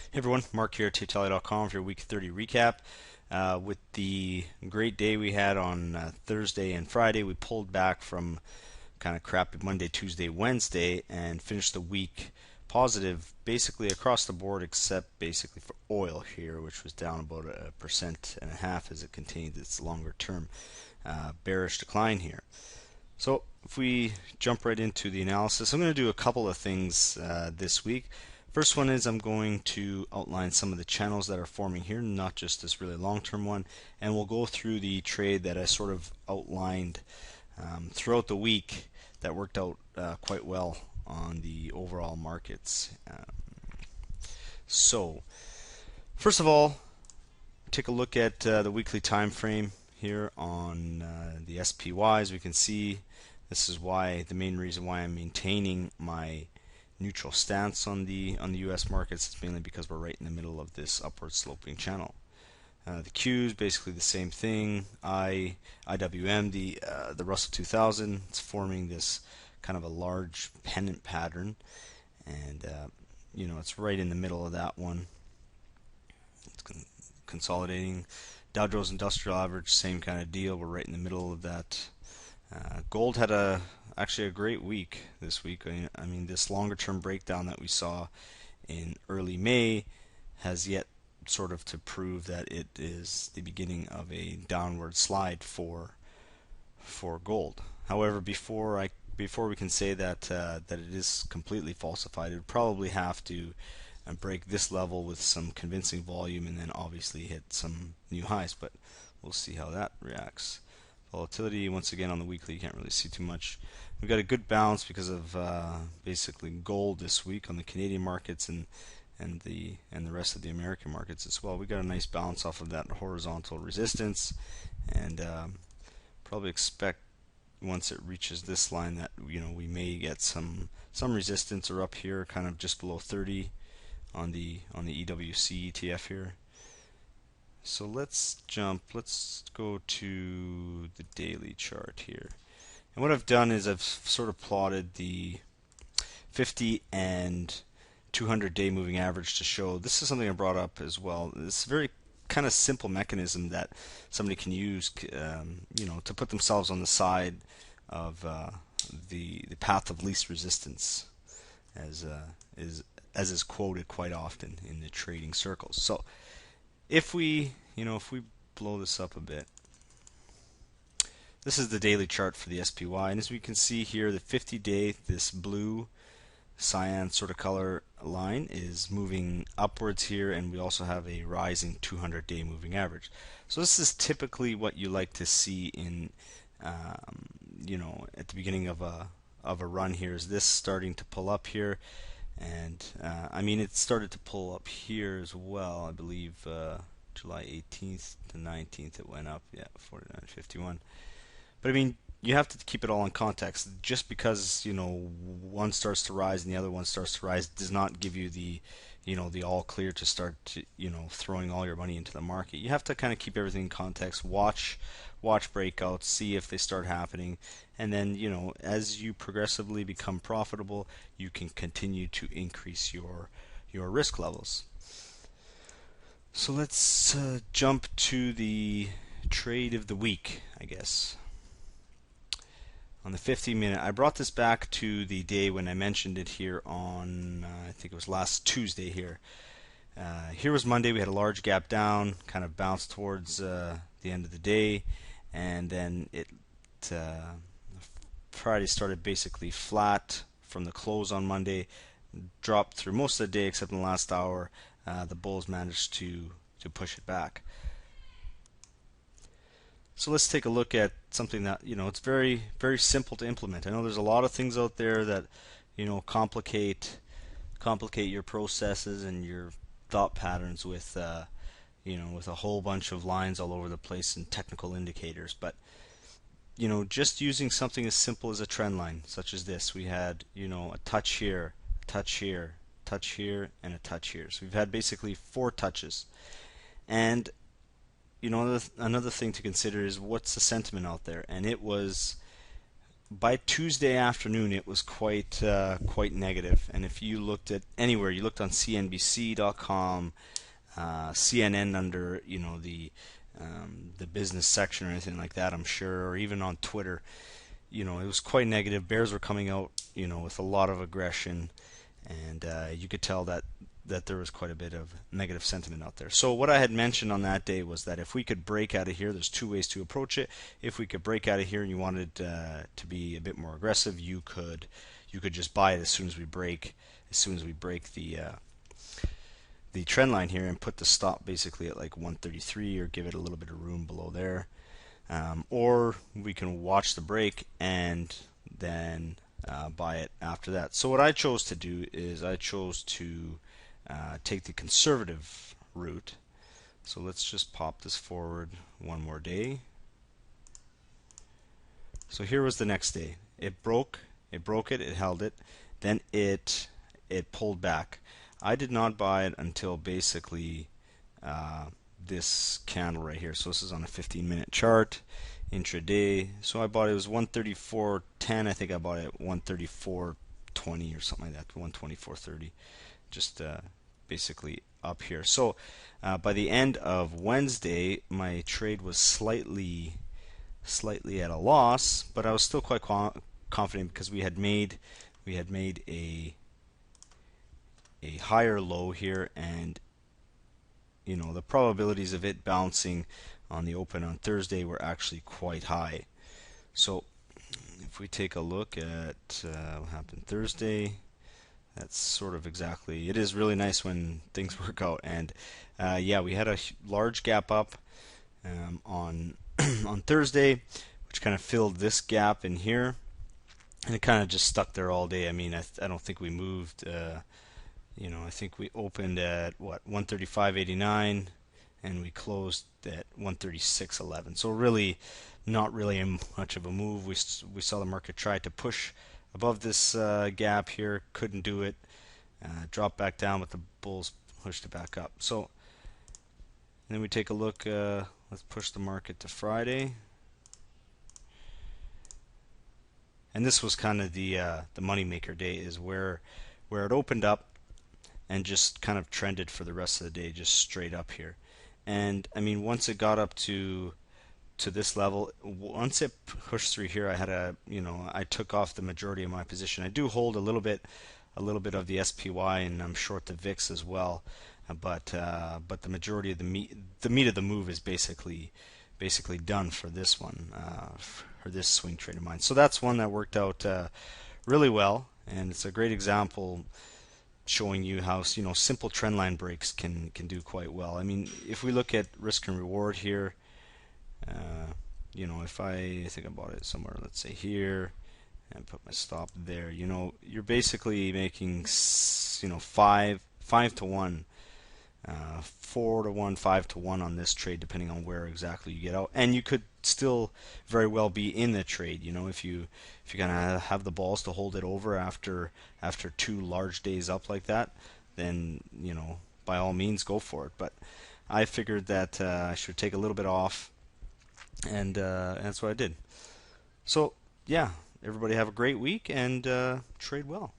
Hey everyone, Mark here at TapeTally.com for your Week 30 recap. With the great day we had on Thursday and Friday, we pulled back from kind of crappy Monday, Tuesday, Wednesday, and finished the week positive basically across the board except basically for oil here, which was down about 1.5% as it continued its longer term bearish decline here. So if we jump right into the analysis, I'm going to do a couple of things this week. First one is I'm going to outline some of the channels that are forming here, not just this really long-term one, and we'll go through the trade that I sort of outlined throughout the week that worked out quite well on the overall markets. So, first of all, take a look at the weekly time frame here on the SPY. As we can see, this is why the main reason why I'm maintaining my neutral stance on the U.S. markets. It's mainly because we're right in the middle of this upward sloping channel. The Qs basically the same thing. IWM, the Russell 2000, it's forming this kind of a large pennant pattern, and it's right in the middle of that one. It's consolidating. Dow Jones Industrial Average, same kind of deal. We're right in the middle of that. Gold had actually a great week this week. I mean, this longer term breakdown that we saw in early May has yet sort of to prove that it is the beginning of a downward slide for gold. However, before we can say that it is completely falsified, it would probably have to break this level with some convincing volume and then obviously hit some new highs, but we'll see how that reacts. Volatility, once again, on the weekly, you can't really see too much. We've got a good balance because of basically gold this week on the Canadian markets and the rest of the American markets as well. We got a nice balance off of that horizontal resistance, and probably expect once it reaches this line that we may get some resistance or up here, kind of just below 30 on the EWC ETF here. So let's go to the daily chart here. And what I've done is I've sort of plotted the 50 and 200-day moving average to show. This is something I brought up as well. It's a very kind of simple mechanism that somebody can use, to put themselves on the side of the path of least resistance, as is quoted quite often in the trading circles. So if we blow this up a bit, this is the daily chart for the SPY, and as we can see here, the 50-day, this blue cyan sort of color line is moving upwards here, and we also have a rising 200-day moving average. So this is typically what you like to see in at the beginning of a run here, is this starting to pull up here. And I mean, it started to pull up here as well. I believe July 18th to 19th it went up, 49.51. But I mean, you have to keep it all in context. Just because one starts to rise and the other one starts to rise does not give you the the all clear to start throwing all your money into the market. You have to kind of keep everything in context. Watch breakouts, see if they start happening, and then as you progressively become profitable, you can continue to increase your risk levels. So let's jump to the trade of the week, I guess. On the 50-minute, I brought this back to the day when I mentioned it here on, I think it was last Tuesday here. Here was Monday. We had a large gap down, kind of bounced towards the end of the day, and then Friday started basically flat from the close on Monday, dropped through most of the day except in the last hour. The bulls managed to push it back. So let's take a look at something that it's very, very simple to implement. I know there's a lot of things out there that complicate your processes and your thought patterns with with a whole bunch of lines all over the place and technical indicators, but just using something as simple as a trend line such as this. We had a touch here, touch here, touch here, and a touch here. So we've had basically 4 touches. And another thing to consider is what's the sentiment out there, and it was by Tuesday afternoon, it was quite negative. And if you looked at anywhere, you looked on CNBC.com, CNN under the business section or anything like that, I'm sure, or even on Twitter, it was quite negative. Bears were coming out, with a lot of aggression, and you could tell that there was quite a bit of negative sentiment out there. So what I had mentioned on that day was that if we could break out of here, there's two ways to approach it. If we could break out of here and you wanted to be a bit more aggressive, you could just buy it as soon as we break the trend line here and put the stop basically at like 133 or give it a little bit of room below there. Or we can watch the break and then buy it after that. So what I chose to do is I chose to take the conservative route. So let's just pop this forward one more day. So here was the next day. It broke it, it held it, then it pulled back. I did not buy it until basically this candle right here. So this is on a 15-minute chart, intraday. So I bought it was 134.10. I think I bought it at 134.20 or something like that, 124.30. Just basically up here. So by the end of Wednesday, my trade was slightly at a loss, but I was still quite confident because we had made a higher low here, and the probabilities of it bouncing on the open on Thursday were actually quite high. So if we take a look at what happened Thursday, that's sort of exactly, it is really nice when things work out. And yeah, we had a large gap up on on Thursday, which kind of filled this gap in here, and it kind of just stuck there all day. I mean, I don't think we moved. I think we opened at what 135.89 and we closed at 136.11. So really, not really much of a move. We saw the market try to push above this gap here, couldn't do it. Dropped back down, but the bulls pushed it back up. So then we take a look. Let's push the market to Friday. And this was kind of the moneymaker day, is where it opened up and just kind of trended for the rest of the day, just straight up here. And I mean, once it got up to this level, once it pushed through here, I took off the majority of my position. I do hold a little bit of the SPY, and I'm short the VIX as well. But the majority of the meat of the move is basically done for this one, for this swing trade of mine. So that's one that worked out really well, and it's a great example showing you how simple trend line breaks can do quite well. I mean, if we look at risk and reward here, if I think I bought it somewhere, let's say here, and put my stop there, you're basically making 5 to 1. 4 to 1, 5 to 1 on this trade, depending on where exactly you get out. And you could still very well be in the trade, if you kind of have the balls to hold it over after 2 large days up like that, then by all means go for it. But I figured that I should take a little bit off, and that's what I did. So yeah, everybody have a great week and trade well.